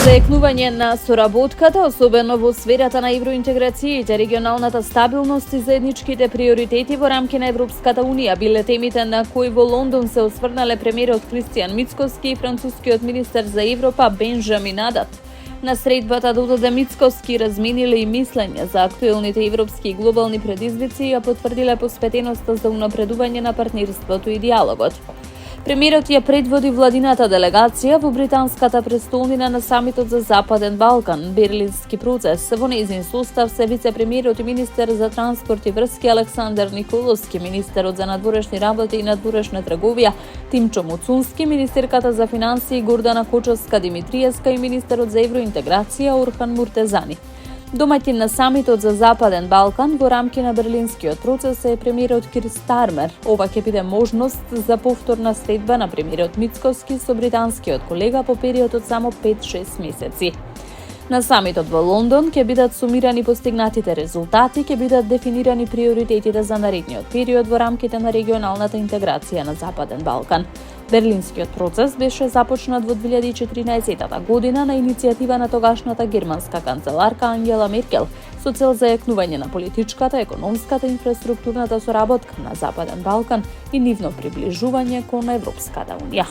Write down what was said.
заекнување на соработката, особено во сферата на евроинтеграциите, регионалната стабилност и заедничките приоритети во рамки на Европската Унија биле темите на кои во Лондон се осврнале премиерот Кристијан Мицкоски и францускиот министер за Европа Бенжамин Адат. На средбата Додо Мицкоски размениле и мислење за актуелните европски и глобални предизвици и ја потврдиле посветеноста за унапредување на партнерството и диалогот. Премиерот ја предводи владината делегација во британската престолнина на самитот за Западен Балкан, Берлински процес. Во нејзин состав се вице-премиерот и министер за транспорт и врски Александар Николовски, министерот за надворешни работи и надворешна трговија Тимчо Муцунски, министерката за финансии Гордана Кочовска-Димитриевска и министерот за евроинтеграција Орхан Муртезани. Домаќин на самитот за Западен Балкан во рамки на Берлинскиот процес е премиерот Кир Стармер. Ова ќе биде можност за повторна средба на премиерот Мицкоски со британскиот колега по период од само 5-6 месеци. На самитот во Лондон ќе бидат сумирани постигнатите резултати, ќе бидат дефинирани приоритетите за наредниот период во рамките на регионалната интеграција на Западен Балкан. Берлинскиот процес беше започнат во 2014 година на иницијатива на тогашната германска канцеларка Ангела Меркел со цел зајакнување на политичката, економската и инфраструктурната соработка на Западен Балкан и нивно приближување кон Европската Унија.